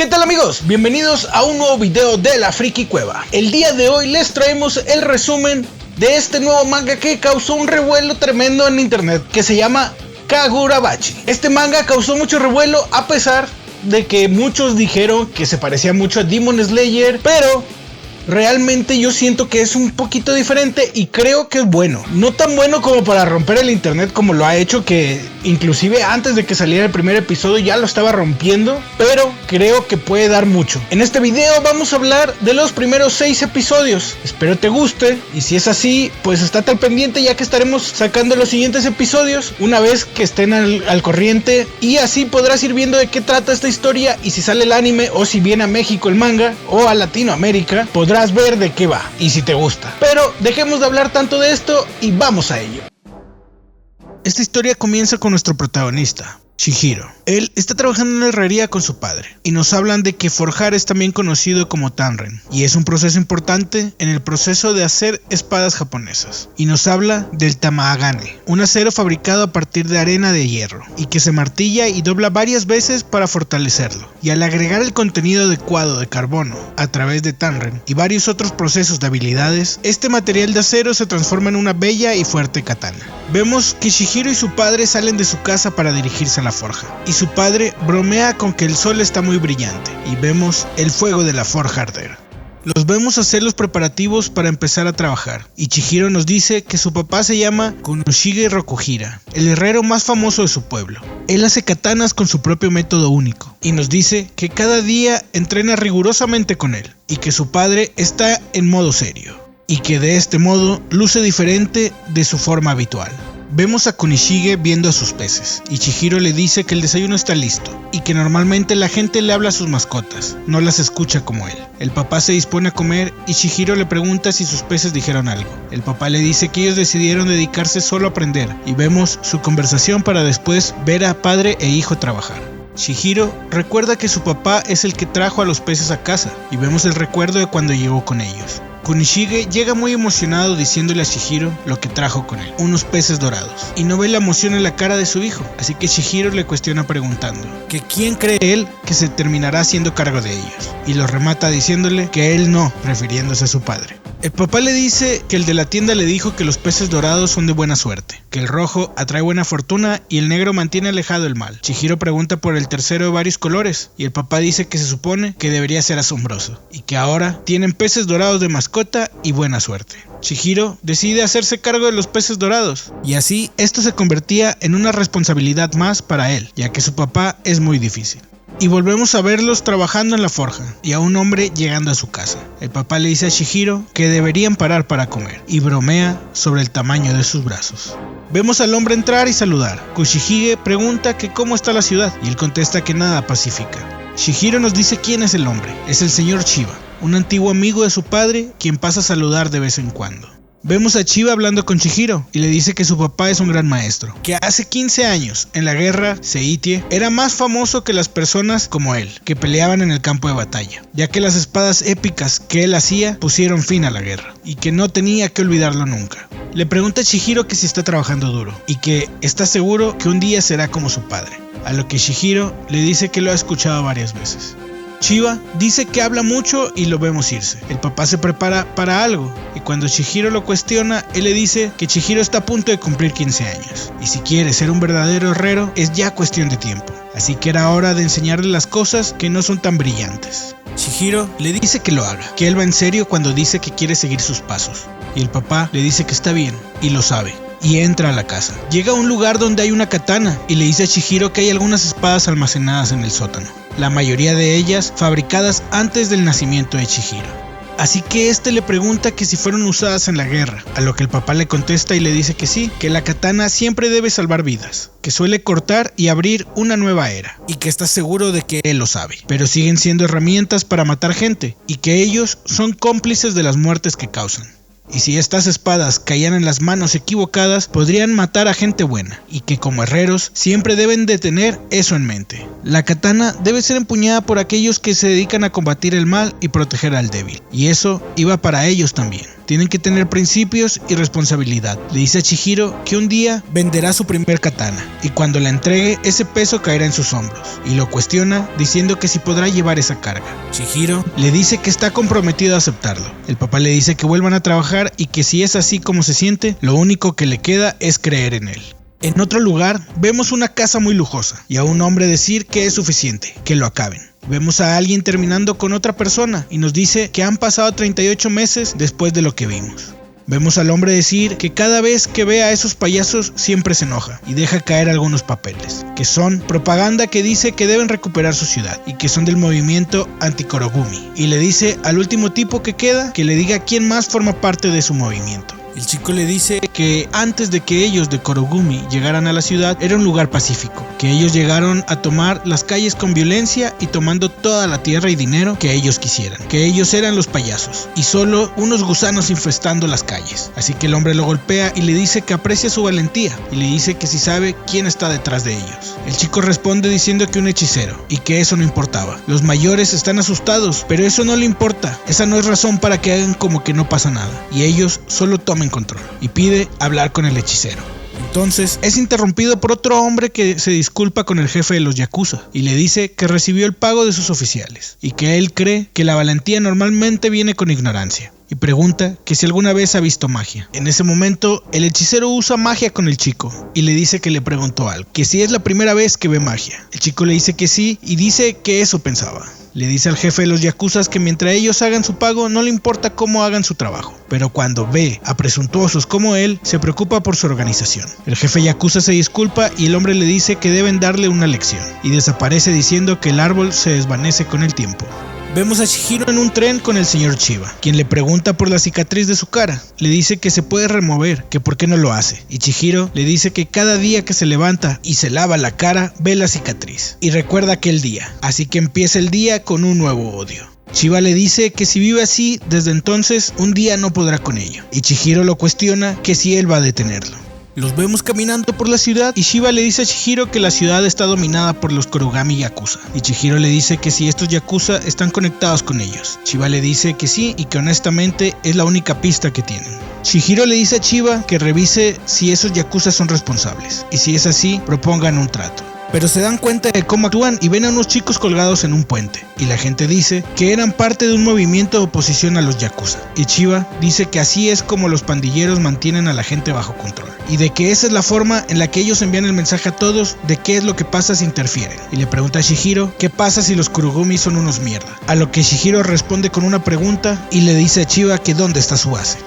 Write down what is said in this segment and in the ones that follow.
¿Qué tal amigos? Bienvenidos a un nuevo video de la Friki Cueva. El día de hoy les traemos el resumen de este nuevo manga que causó un revuelo tremendo en internet, que se llama Kagurabachi. Este manga causó mucho revuelo a pesar de que muchos dijeron que se parecía mucho a Demon Slayer, pero realmente yo siento que es un poquito diferente y creo que es bueno. No tan bueno como para romper el internet como lo ha hecho, que inclusive antes de que saliera el primer episodio ya lo estaba rompiendo, pero creo que puede dar mucho. En este video vamos a hablar de los primeros 6 episodios. Espero te guste y si es así, pues estate al pendiente, ya que estaremos sacando los siguientes episodios una vez que estén al corriente, y así podrás ir viendo de qué trata esta historia y si sale el anime o si viene a México el manga o a Latinoamérica, podrás ver de qué va y si te gusta. Pero dejemos de hablar tanto de esto y vamos a ello. Esta historia comienza con nuestro protagonista, Chihiro. Él está trabajando en la herrería con su padre y nos hablan de que forjar es también conocido como Tanren y es un proceso importante en el proceso de hacer espadas japonesas, y nos habla del Tamagane, un acero fabricado a partir de arena de hierro y que se martilla y dobla varias veces para fortalecerlo, y al agregar el contenido adecuado de carbono a través de Tanren y varios otros procesos de habilidades, este material de acero se transforma en una bella y fuerte katana. Vemos que Chihiro y su padre salen de su casa para dirigirse a la forja, y su padre bromea con que el sol está muy brillante y vemos el fuego de la forja arder. Los vemos hacer los preparativos para empezar a trabajar, y Chihiro nos dice que su papá se llama Kunoshige Rokuhira, el herrero más famoso de su pueblo. Él hace katanas con su propio método único, y nos dice que cada día entrena rigurosamente con él, y que su padre está en modo serio, y que de este modo luce diferente de su forma habitual. Vemos a Kunishige viendo a sus peces, y Chihiro le dice que el desayuno está listo, y que normalmente la gente le habla a sus mascotas, no las escucha como él. El papá se dispone a comer y Chihiro le pregunta si sus peces dijeron algo. El papá le dice que ellos decidieron dedicarse solo a aprender, y vemos su conversación para después ver a padre e hijo trabajar. Chihiro recuerda que su papá es el que trajo a los peces a casa, y vemos el recuerdo de cuando llegó con ellos. Kunishige llega muy emocionado diciéndole a Chihiro lo que trajo con él, unos peces dorados, y no ve la emoción en la cara de su hijo, así que Chihiro le cuestiona preguntando que quién cree él que se terminará haciendo cargo de ellos, y lo remata diciéndole que él no, refiriéndose a su padre. El papá le dice que el de la tienda le dijo que los peces dorados son de buena suerte, que el rojo atrae buena fortuna y el negro mantiene alejado el mal. Chihiro pregunta por el tercero de varios colores y el papá dice que se supone que debería ser asombroso y que ahora tienen peces dorados de mascota y buena suerte. Chihiro decide hacerse cargo de los peces dorados y así esto se convertía en una responsabilidad más para él, ya que su papá es muy difícil. Y volvemos a verlos trabajando en la forja y a un hombre llegando a su casa. El papá le dice a Chihiro que deberían parar para comer y bromea sobre el tamaño de sus brazos. Vemos al hombre entrar y saludar. Kunishige pregunta que cómo está la ciudad y él contesta que nada pacífica. Chihiro nos dice quién es el hombre. Es el señor Chiba, un antiguo amigo de su padre quien pasa a saludar de vez en cuando. Vemos a Chiba hablando con Chihiro y le dice que su papá es un gran maestro, que hace 15 años en la guerra Seitie era más famoso que las personas como él, que peleaban en el campo de batalla, ya que las espadas épicas que él hacía pusieron fin a la guerra y que no tenía que olvidarlo nunca. Le pregunta a Chihiro que si está trabajando duro y que está seguro que un día será como su padre, a lo que Chihiro le dice que lo ha escuchado varias veces. Chiba dice que habla mucho y lo vemos irse. El papá se prepara para algo y cuando Chihiro lo cuestiona, él le dice que Chihiro está a punto de cumplir 15 años y si quiere ser un verdadero herrero es ya cuestión de tiempo, así que era hora de enseñarle las cosas que no son tan brillantes. Chihiro le dice que lo haga, que él va en serio cuando dice que quiere seguir sus pasos y el papá le dice que está bien y lo sabe. Y entra a la casa. Llega a un lugar donde hay una katana y le dice a Chihiro que hay algunas espadas almacenadas en el sótano, la mayoría de ellas fabricadas antes del nacimiento de Chihiro. Así que este le pregunta que si fueron usadas en la guerra, a lo que el papá le contesta y le dice que sí, que la katana siempre debe salvar vidas, que suele cortar y abrir una nueva era, y que está seguro de que él lo sabe, pero siguen siendo herramientas para matar gente, y que ellos son cómplices de las muertes que causan. Y si estas espadas caían en las manos equivocadas, podrían matar a gente buena, y que como herreros siempre deben de tener eso en mente. La katana debe ser empuñada por aquellos que se dedican a combatir el mal y proteger al débil, y eso iba para ellos también. Tienen que tener principios y responsabilidad. Le dice a Chihiro que un día venderá su primer katana y cuando la entregue ese peso caerá en sus hombros y lo cuestiona diciendo que si podrá llevar esa carga. Chihiro le dice que está comprometido a aceptarlo. El papá le dice que vuelvan a trabajar y que si es así como se siente, lo único que le queda es creer en él. En otro lugar, vemos una casa muy lujosa y a un hombre decir que es suficiente, que lo acaben. Vemos a alguien terminando con otra persona y nos dice que han pasado 38 meses después de lo que vimos. Vemos al hombre decir que cada vez que ve a esos payasos siempre se enoja y deja caer algunos papeles, que son propaganda que dice que deben recuperar su ciudad y que son del movimiento anti-Korogumi. Y le dice al último tipo que queda que le diga quién más forma parte de su movimiento. El chico le dice que antes de que ellos de Korogumi llegaran a la ciudad era un lugar pacífico, que ellos llegaron a tomar las calles con violencia y tomando toda la tierra y dinero que ellos quisieran, que ellos eran los payasos y solo unos gusanos infestando las calles. Así que el hombre lo golpea y le dice que aprecia su valentía y le dice que si sabe quién está detrás de ellos. El chico responde diciendo que un hechicero y que eso no importaba. Los mayores están asustados, pero eso no le importa. Esa no es razón para que hagan como que no pasa nada y ellos solo toman control y pide hablar con el hechicero. Entonces es interrumpido por otro hombre que se disculpa con el jefe de los yakuza y le dice que recibió el pago de sus oficiales y que él cree que la valentía normalmente viene con ignorancia. Y pregunta que si alguna vez ha visto magia. En ese momento, el hechicero usa magia con el chico y le dice que le preguntó algo, que si es la primera vez que ve magia. El chico le dice que sí y dice que eso pensaba. Le dice al jefe de los yakuzas que mientras ellos hagan su pago no le importa cómo hagan su trabajo, pero cuando ve a presuntuosos como él, se preocupa por su organización. El jefe yakuza se disculpa y el hombre le dice que deben darle una lección y desaparece diciendo que el árbol se desvanece con el tiempo. Vemos a Chihiro en un tren con el señor Chiba, quien le pregunta por la cicatriz de su cara. Le dice que se puede remover, que por qué no lo hace. Y Chihiro le dice que cada día que se levanta y se lava la cara, ve la cicatriz. Y recuerda aquel día, así que empieza el día con un nuevo odio. Chiba le dice que si vive así, desde entonces, un día no podrá con ello. Y Chihiro lo cuestiona que si él va a detenerlo. Los vemos caminando por la ciudad y Chiba le dice a Chihiro que la ciudad está dominada por los Korogami Yakuza. Y Chihiro le dice que si estos Yakuza están conectados con ellos. Chiba le dice que sí y que honestamente es la única pista que tienen. Chihiro le dice a Chiba que revise si esos Yakuza son responsables y si es así, propongan un trato. Pero se dan cuenta de cómo actúan y ven a unos chicos colgados en un puente. Y la gente dice que eran parte de un movimiento de oposición a los Yakuza. Y Chiba dice que así es como los pandilleros mantienen a la gente bajo control. Y de que esa es la forma en la que ellos envían el mensaje a todos de qué es lo que pasa si interfieren. Y le pregunta a Chihiro qué pasa si los Korogumi son unos mierda. A lo que Chihiro responde con una pregunta y le dice a Chiba que dónde está su base.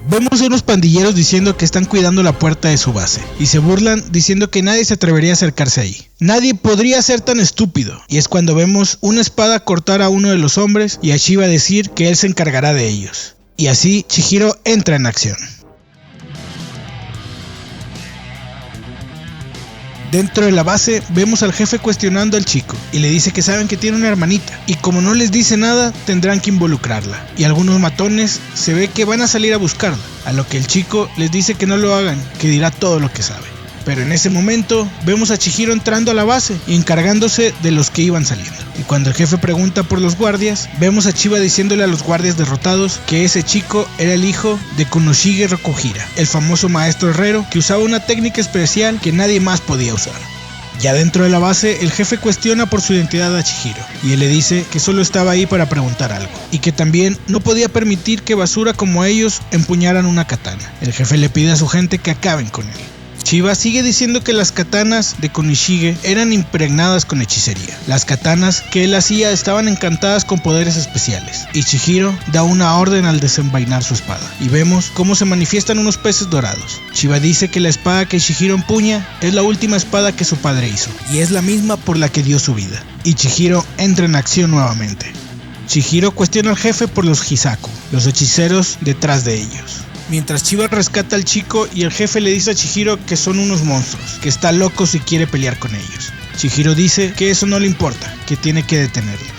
Vemos a unos pandilleros diciendo que están cuidando la puerta de su base y se burlan diciendo que nadie se atrevería a acercarse ahí. Nadie podría ser tan estúpido. Y es cuando vemos una espada cortar a uno de los hombres y a Chiba decir que él se encargará de ellos. Y así Chihiro entra en acción. Dentro de la base vemos al jefe cuestionando al chico y le dice que saben que tiene una hermanita y como no les dice nada tendrán que involucrarla y algunos matones se ve que van a salir a buscarla, a lo que el chico les dice que no lo hagan, que dirá todo lo que sabe. Pero en ese momento vemos a Chihiro entrando a la base y encargándose de los que iban saliendo. Y cuando el jefe pregunta por los guardias, vemos a Chiba diciéndole a los guardias derrotados que ese chico era el hijo de Kunoshige Rokuhira, el famoso maestro herrero que usaba una técnica especial que nadie más podía usar. Ya dentro de la base, el jefe cuestiona por su identidad a Chihiro y él le dice que solo estaba ahí para preguntar algo y que también no podía permitir que basura como ellos empuñaran una katana. El jefe le pide a su gente que acaben con él. Chiba sigue diciendo que las katanas de Kunoshige eran impregnadas con hechicería. Las katanas que él hacía estaban encantadas con poderes especiales. Y Chihiro da una orden al desenvainar su espada. Y vemos cómo se manifiestan unos peces dorados. Chiba dice que la espada que Chihiro empuña es la última espada que su padre hizo. Y es la misma por la que dio su vida. Y Chihiro entra en acción nuevamente. Chihiro cuestiona al jefe por los Hisaku, los hechiceros detrás de ellos. Mientras Chiba rescata al chico y el jefe le dice a Chihiro que son unos monstruos, que está loco si quiere pelear con ellos. Chihiro dice que eso no le importa, que tiene que detenerlos.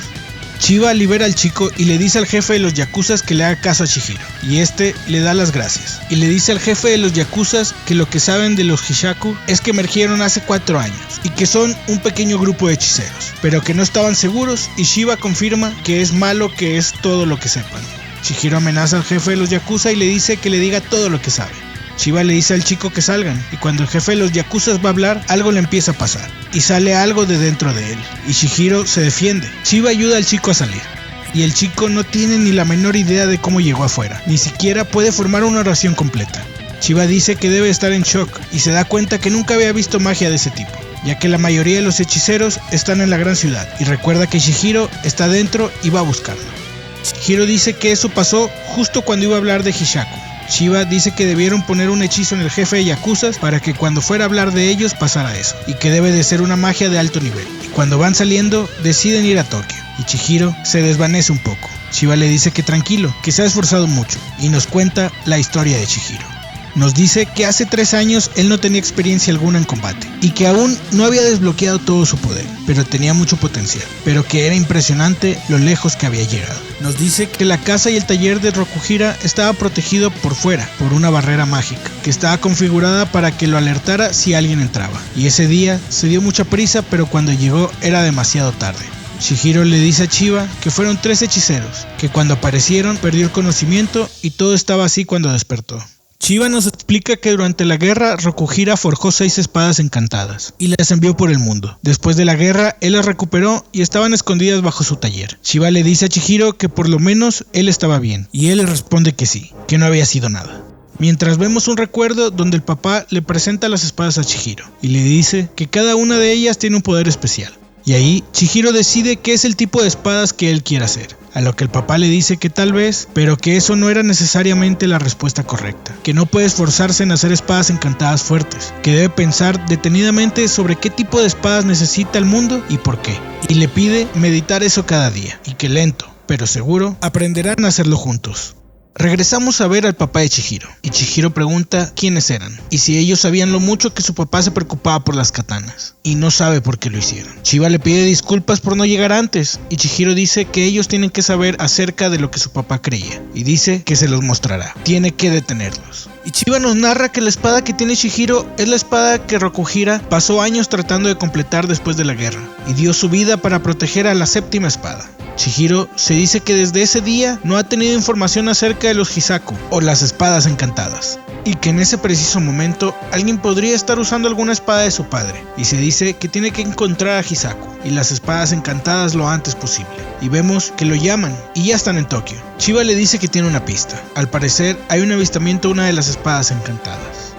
Chiba libera al chico y le dice al jefe de los yakuzas que le haga caso a Chihiro, y este le da las gracias. Y le dice al jefe de los yakuzas que lo que saben de los Hishaku es que emergieron hace 4 años, y que son un pequeño grupo de hechiceros, pero que no estaban seguros, y Chiba confirma que es malo que es todo lo que sepan. Chihiro amenaza al jefe de los yakuza y le dice que le diga todo lo que sabe. Chiba le dice al chico que salgan, y cuando el jefe de los yakuzas va a hablar, algo le empieza a pasar, y sale algo de dentro de él, y Chihiro se defiende. Chiba ayuda al chico a salir, y el chico no tiene ni la menor idea de cómo llegó afuera, ni siquiera puede formar una oración completa. Chiba dice que debe estar en shock, y se da cuenta que nunca había visto magia de ese tipo, ya que la mayoría de los hechiceros están en la gran ciudad, y recuerda que Chihiro está dentro y va a buscarlo. Chihiro dice que eso pasó justo cuando iba a hablar de Hishaku. Chiba dice que debieron poner un hechizo en el jefe de yakuzas para que cuando fuera a hablar de ellos pasara eso, y que debe de ser una magia de alto nivel. Y cuando van saliendo, deciden ir a Tokio, y Chihiro se desvanece un poco. Chiba le dice que tranquilo, que se ha esforzado mucho, y nos cuenta la historia de Chihiro. Nos dice que hace 3 años él no tenía experiencia alguna en combate y que aún no había desbloqueado todo su poder, pero tenía mucho potencial, pero que era impresionante lo lejos que había llegado. Nos dice que la casa y el taller de Rokuhira estaba protegido por fuera por una barrera mágica que estaba configurada para que lo alertara si alguien entraba, y ese día se dio mucha prisa, pero cuando llegó era demasiado tarde. Chihiro le dice a Chiba que fueron 3 hechiceros, que cuando aparecieron perdió el conocimiento y todo estaba así cuando despertó. Chiba nos explica que durante la guerra Rokuhira forjó 6 espadas encantadas y las envió por el mundo. Después de la guerra él las recuperó y estaban escondidas bajo su taller. Chiba le dice a Chihiro que por lo menos él estaba bien, y él le responde que sí, que no había sido nada. Mientras vemos un recuerdo donde el papá le presenta las espadas a Chihiro y le dice que cada una de ellas tiene un poder especial. Y ahí Chihiro decide qué es el tipo de espadas que él quiere hacer, a lo que el papá le dice que tal vez, pero que eso no era necesariamente la respuesta correcta, que no puede esforzarse en hacer espadas encantadas fuertes, que debe pensar detenidamente sobre qué tipo de espadas necesita el mundo y por qué, y le pide meditar eso cada día, y que lento, pero seguro, aprenderán a hacerlo juntos. Regresamos a ver al papá de Chihiro, y Chihiro pregunta quiénes eran, y si ellos sabían lo mucho que su papá se preocupaba por las katanas, y no sabe por qué lo hicieron. Chiba le pide disculpas por no llegar antes, y Chihiro dice que ellos tienen que saber acerca de lo que su papá creía, y dice que se los mostrará, tiene que detenerlos. Y Chiba nos narra que la espada que tiene Chihiro es la espada que Rokuhira pasó años tratando de completar después de la guerra, y dio su vida para proteger a la 7ª espada. Chihiro se dice que desde ese día no ha tenido información acerca de los Hisaku o las espadas encantadas, y que en ese preciso momento alguien podría estar usando alguna espada de su padre, y se dice que tiene que encontrar a Hisaku y las espadas encantadas lo antes posible, y vemos que lo llaman y ya están en Tokio. Chiba le dice que tiene una pista, al parecer hay un avistamiento de una de las espadas encantadas.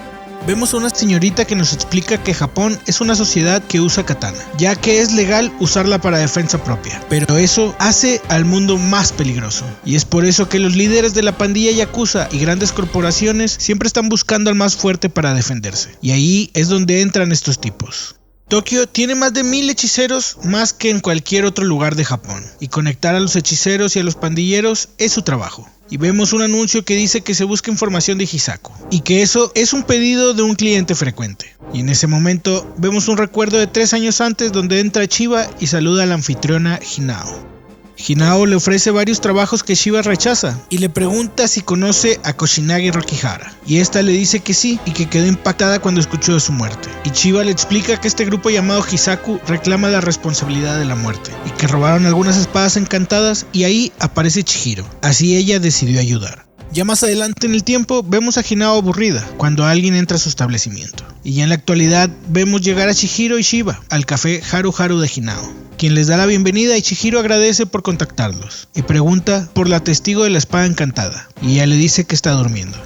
Vemos a una señorita que nos explica que Japón es una sociedad que usa katana, ya que es legal usarla para defensa propia, pero eso hace al mundo más peligroso, y es por eso que los líderes de la pandilla yakuza y grandes corporaciones siempre están buscando al más fuerte para defenderse, y ahí es donde entran estos tipos. Tokio tiene más de 1000 hechiceros, más que en cualquier otro lugar de Japón, y conectar a los hechiceros y a los pandilleros es su trabajo. Y vemos un anuncio que dice que se busca información de Hisaku, y que eso es un pedido de un cliente frecuente. Y en ese momento vemos un recuerdo de 3 años antes donde entra Chiba y saluda a la anfitriona Hinao. Hinao le ofrece varios trabajos que Chiba rechaza y le pregunta si conoce a Koshinagi Rokihara, y esta le dice que sí y que quedó impactada cuando escuchó de su muerte. Y Chiba le explica que este grupo llamado Hisaku reclama la responsabilidad de la muerte y que robaron algunas espadas encantadas, y ahí aparece Chihiro, así ella decidió ayudar. Ya más adelante en el tiempo vemos a Hinao aburrida cuando alguien entra a su establecimiento, y ya en la actualidad vemos llegar a Chihiro y Chiba al café Haru Haru de Hinao, quien les da la bienvenida, y Chihiro agradece por contactarlos y pregunta por la testigo de la espada encantada, y ella le dice que está durmiendo.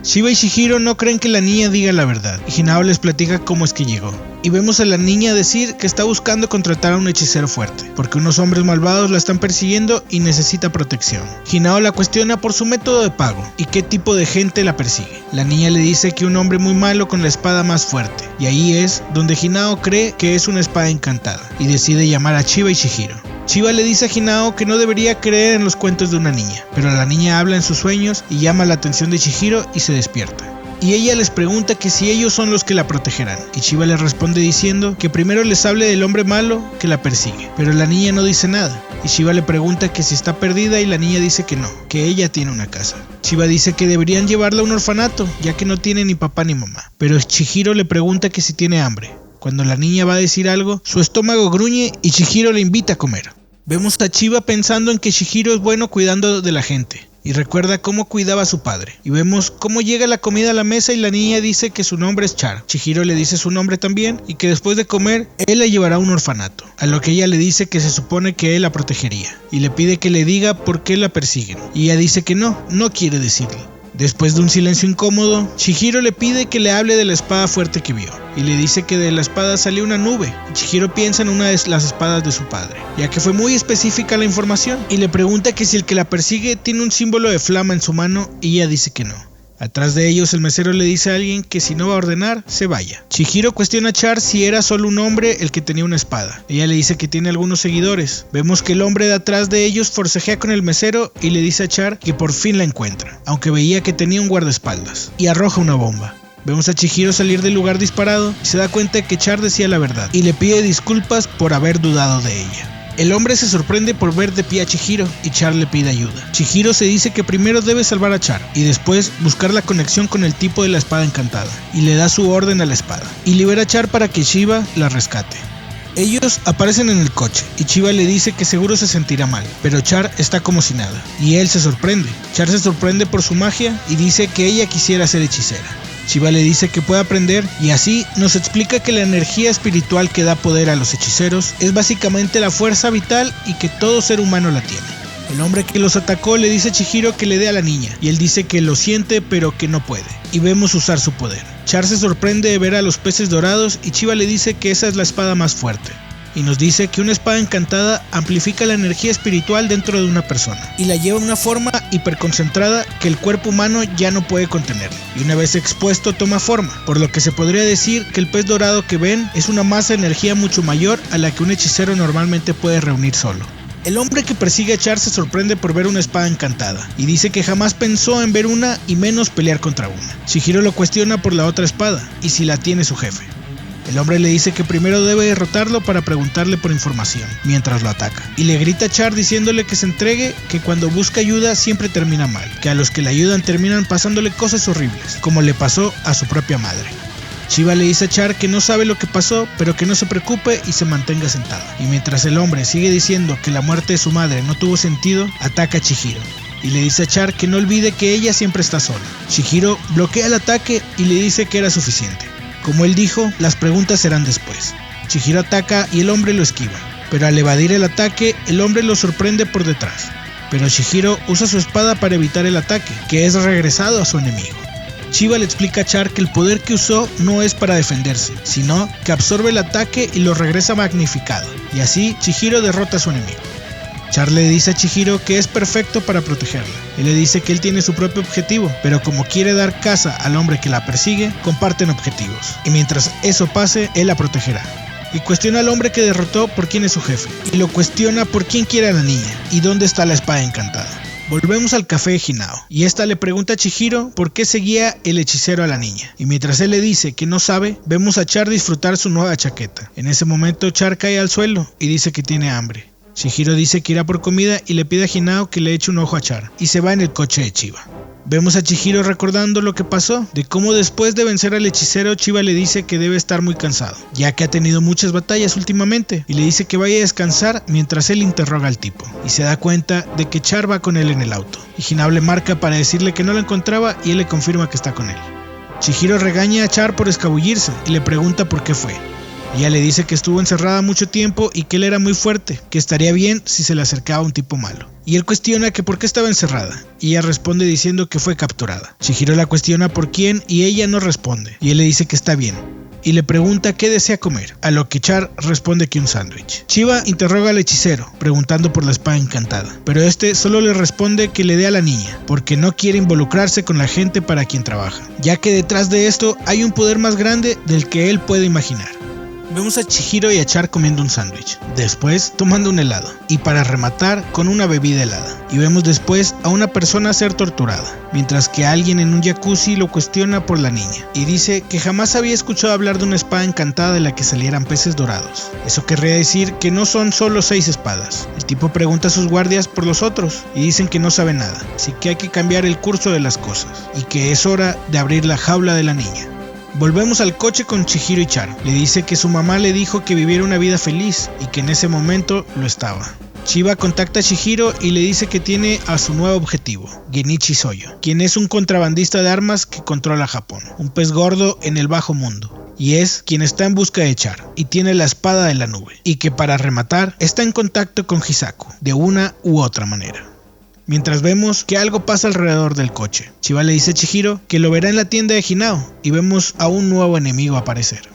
Chiba y Chihiro no creen que la niña diga la verdad, y Hinao les platica cómo es que llegó. Y vemos a la niña decir que está buscando contratar a un hechicero fuerte, porque unos hombres malvados la están persiguiendo y necesita protección. Hinao la cuestiona por su método de pago y qué tipo de gente la persigue. La niña le dice que un hombre muy malo con la espada más fuerte, y ahí es donde Hinao cree que es una espada encantada, y decide llamar a Chiba y Chihiro. Chiba le dice a Hinao que no debería creer en los cuentos de una niña, pero la niña habla en sus sueños y llama la atención de Chihiro y se despierta. Y ella les pregunta que si ellos son los que la protegerán, y Chiba le responde diciendo que primero les hable del hombre malo que la persigue, pero la niña no dice nada, y Chiba le pregunta que si está perdida, y la niña dice que no, que ella tiene una casa. Chiba dice que deberían llevarla a un orfanato, ya que no tiene ni papá ni mamá, pero Chihiro le pregunta que si tiene hambre. Cuando la niña va a decir algo, su estómago gruñe y Chihiro le invita a comer. Vemos a Chiba pensando en que Chihiro es bueno cuidando de la gente, y recuerda cómo cuidaba a su padre. Y vemos cómo llega la comida a la mesa y la niña dice que su nombre es Char. Chihiro le dice su nombre también y que después de comer él la llevará a un orfanato, a lo que ella le dice que se supone que él la protegería y le pide que le diga por qué la persiguen. Y ella dice que no quiere decirle. Después de un silencio incómodo, Chihiro le pide que le hable de la espada fuerte que vio, y le dice que de la espada salió una nube. Chihiro piensa en una de las espadas de su padre, ya que fue muy específica la información, y le pregunta que si el que la persigue tiene un símbolo de flama en su mano, y ella dice que no. Atrás de ellos, el mesero le dice a alguien que si no va a ordenar, se vaya. Chihiro cuestiona a Char si era solo un hombre el que tenía una espada. Ella le dice que tiene algunos seguidores. Vemos que el hombre de atrás de ellos forcejea con el mesero y le dice a Char que por fin la encuentra, aunque veía que tenía un guardaespaldas, y arroja una bomba. Vemos a Chihiro salir del lugar disparado y se da cuenta que Char decía la verdad, y le pide disculpas por haber dudado de ella. El hombre se sorprende por ver de pie a Chihiro y Char le pide ayuda. Chihiro se dice que primero debe salvar a Char y después buscar la conexión con el tipo de la espada encantada, y le da su orden a la espada y libera a Char para que Chiba la rescate. Ellos aparecen en el coche y Chiba le dice que seguro se sentirá mal, pero Char está como si nada y él se sorprende. Char se sorprende por su magia y dice que ella quisiera ser hechicera. Chiba le dice que puede aprender y así nos explica que la energía espiritual que da poder a los hechiceros es básicamente la fuerza vital y que todo ser humano la tiene. El hombre que los atacó le dice a Chihiro que le dé a la niña y él dice que lo siente pero que no puede, y vemos usar su poder. Char se sorprende de ver a los peces dorados y Chiba le dice que esa es la espada más fuerte. Y nos dice que una espada encantada amplifica la energía espiritual dentro de una persona y la lleva a una forma hiperconcentrada que el cuerpo humano ya no puede contener, y una vez expuesto toma forma, por lo que se podría decir que el pez dorado que ven es una masa de energía mucho mayor a la que un hechicero normalmente puede reunir solo. El hombre que persigue a Char se sorprende por ver una espada encantada y dice que jamás pensó en ver una y menos pelear contra una. Chihiro lo cuestiona por la otra espada y si la tiene su jefe. El hombre le dice que primero debe derrotarlo para preguntarle por información, mientras lo ataca. Y le grita a Char diciéndole que se entregue, que cuando busca ayuda siempre termina mal, que a los que le ayudan terminan pasándole cosas horribles, como le pasó a su propia madre. Chiba le dice a Char que no sabe lo que pasó, pero que no se preocupe y se mantenga sentada. Y mientras el hombre sigue diciendo que la muerte de su madre no tuvo sentido, ataca a Chihiro. Y le dice a Char que no olvide que ella siempre está sola. Chihiro bloquea el ataque y le dice que era suficiente. Como él dijo, las preguntas serán después. Chihiro ataca y el hombre lo esquiva, pero al evadir el ataque, el hombre lo sorprende por detrás. Pero Chihiro usa su espada para evitar el ataque, que es regresado a su enemigo. Chiba le explica a Char que el poder que usó no es para defenderse, sino que absorbe el ataque y lo regresa magnificado, y así Chihiro derrota a su enemigo. Char le dice a Chihiro que es perfecto para protegerla. Él le dice que él tiene su propio objetivo, pero como quiere dar caza al hombre que la persigue, comparten objetivos. Y mientras eso pase, él la protegerá. Y cuestiona al hombre que derrotó por quién es su jefe. Y lo cuestiona por quién quiere a la niña y dónde está la espada encantada. Volvemos al café de Hinao, y esta le pregunta a Chihiro por qué seguía el hechicero a la niña. Y mientras él le dice que no sabe, vemos a Char disfrutar su nueva chaqueta. En ese momento Char cae al suelo y dice que tiene hambre. Chihiro dice que irá por comida y le pide a Hinao que le eche un ojo a Char, y se va en el coche de Chiba. Vemos a Chihiro recordando lo que pasó, de cómo después de vencer al hechicero, Chiba le dice que debe estar muy cansado, ya que ha tenido muchas batallas últimamente, y le dice que vaya a descansar mientras él interroga al tipo, y se da cuenta de que Char va con él en el auto, y Hinao le marca para decirle que no lo encontraba y él le confirma que está con él. Chihiro regaña a Char por escabullirse y le pregunta por qué fue. Ella le dice que estuvo encerrada mucho tiempo y que él era muy fuerte, que estaría bien si se le acercaba un tipo malo. Y él cuestiona que por qué estaba encerrada, y ella responde diciendo que fue capturada. Chihiro la cuestiona por quién y ella no responde, y él le dice que está bien, y le pregunta qué desea comer, a lo que Char responde que un sándwich. Chiba interroga al hechicero, preguntando por la espada encantada, pero este solo le responde que le dé a la niña, porque no quiere involucrarse con la gente para quien trabaja, ya que detrás de esto hay un poder más grande del que él puede imaginar. Vemos a Chihiro y a Char comiendo un sándwich, después tomando un helado, y para rematar con una bebida helada. Y vemos después a una persona ser torturada, mientras que alguien en un jacuzzi lo cuestiona por la niña, y dice que jamás había escuchado hablar de una espada encantada de la que salieran peces dorados. Eso querría decir que no son solo 6 espadas. El tipo pregunta a sus guardias por los otros, y dicen que no saben nada, así que hay que cambiar el curso de las cosas, y que es hora de abrir la jaula de la niña. Volvemos al coche con Chihiro y Char. Le dice que su mamá le dijo que viviera una vida feliz y que en ese momento lo estaba. Chiba contacta a Chihiro y le dice que tiene a su nuevo objetivo, Genichi Soyo, quien es un contrabandista de armas que controla Japón, un pez gordo en el bajo mundo, y es quien está en busca de Char, y tiene la espada de la nube, y que para rematar está en contacto con Hisaku, de una u otra manera. Mientras vemos que algo pasa alrededor del coche, Chiba le dice a Chihiro que lo verá en la tienda de Hinao, y vemos a un nuevo enemigo aparecer.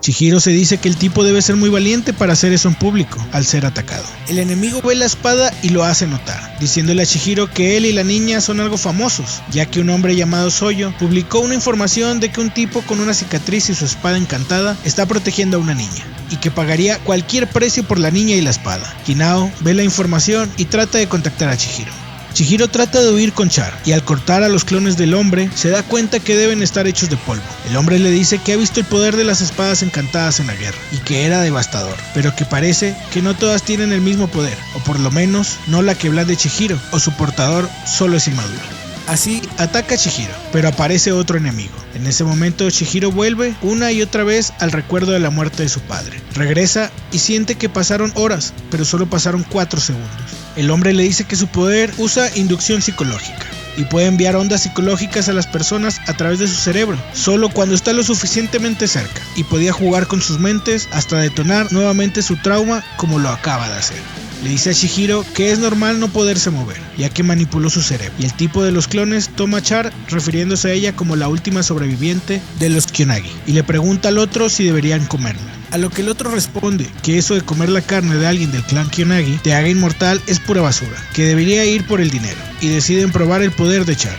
Chihiro se dice que el tipo debe ser muy valiente para hacer eso en público, al ser atacado. El enemigo ve la espada y lo hace notar, diciéndole a Chihiro que él y la niña son algo famosos, ya que un hombre llamado Soyo publicó una información de que un tipo con una cicatriz y su espada encantada está protegiendo a una niña, y que pagaría cualquier precio por la niña y la espada. Hinao ve la información y trata de contactar a Chihiro. Chihiro trata de huir con Char, y al cortar a los clones del hombre, se da cuenta que deben estar hechos de polvo. El hombre le dice que ha visto el poder de las espadas encantadas en la guerra, y que era devastador, pero que parece que no todas tienen el mismo poder, o por lo menos no la que blande Chihiro, o su portador solo es inmaduro. Así ataca a Chihiro, pero aparece otro enemigo. En ese momento Chihiro vuelve una y otra vez al recuerdo de la muerte de su padre. Regresa y siente que pasaron horas, pero solo pasaron 4 segundos. El hombre le dice que su poder usa inducción psicológica y puede enviar ondas psicológicas a las personas a través de su cerebro, solo cuando está lo suficientemente cerca, y podía jugar con sus mentes hasta detonar nuevamente su trauma como lo acaba de hacer. Le dice a Chihiro que es normal no poderse mover, ya que manipuló su cerebro, y el tipo de los clones toma a Char refiriéndose a ella como la última sobreviviente de los Kyonagi, y le pregunta al otro si deberían comerla. A lo que el otro responde que eso de comer la carne de alguien del clan Kyonagi te haga inmortal es pura basura, que debería ir por el dinero, y deciden probar el poder de Char.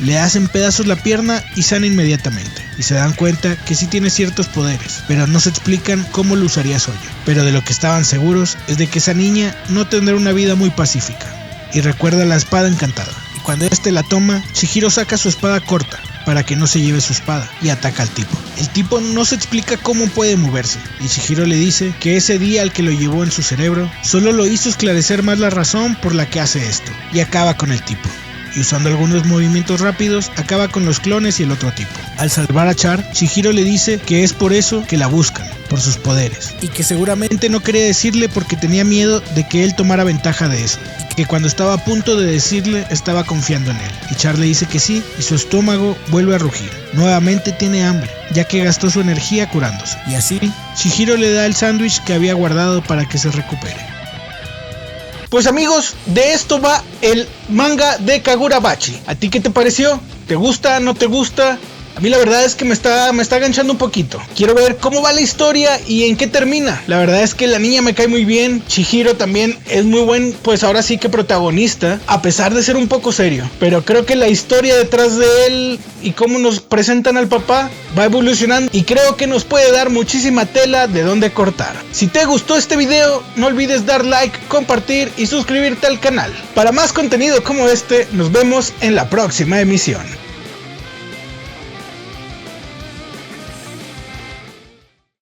Le hacen pedazos la pierna y sana inmediatamente, y se dan cuenta que sí tiene ciertos poderes, pero no se explican cómo lo usaría Soyo. Pero de lo que estaban seguros es de que esa niña no tendrá una vida muy pacífica, y recuerda la espada encantada. Y cuando este la toma, Chihiro saca su espada corta para que no se lleve su espada y ataca al tipo. El tipo no se explica cómo puede moverse, y Chihiro le dice que ese día al que lo llevó en su cerebro solo lo hizo esclarecer más la razón por la que hace esto, y acaba con el tipo. Y usando algunos movimientos rápidos, acaba con los clones y el otro tipo. Al salvar a Char, Chihiro le dice que es por eso que la buscan, por sus poderes, y que seguramente no quería decirle porque tenía miedo de que él tomara ventaja de eso, y que cuando estaba a punto de decirle estaba confiando en él. Y Char le dice que sí, y su estómago vuelve a rugir. Nuevamente tiene hambre, ya que gastó su energía curándose, y así Chihiro le da el sándwich que había guardado para que se recupere. Pues amigos, de esto va el manga de Kagurabachi. ¿A ti qué te pareció? ¿Te gusta? ¿No te gusta? A mí la verdad es que me está enganchando un poquito. Quiero ver cómo va la historia y en qué termina. La verdad es que la niña me cae muy bien. Chihiro también es muy buen, pues ahora sí que protagonista, a pesar de ser un poco serio. Pero creo que la historia detrás de él y cómo nos presentan al papá va evolucionando, y creo que nos puede dar muchísima tela de dónde cortar. Si te gustó este video, no olvides dar like, compartir y suscribirte al canal. Para más contenido como este, nos vemos en la próxima emisión.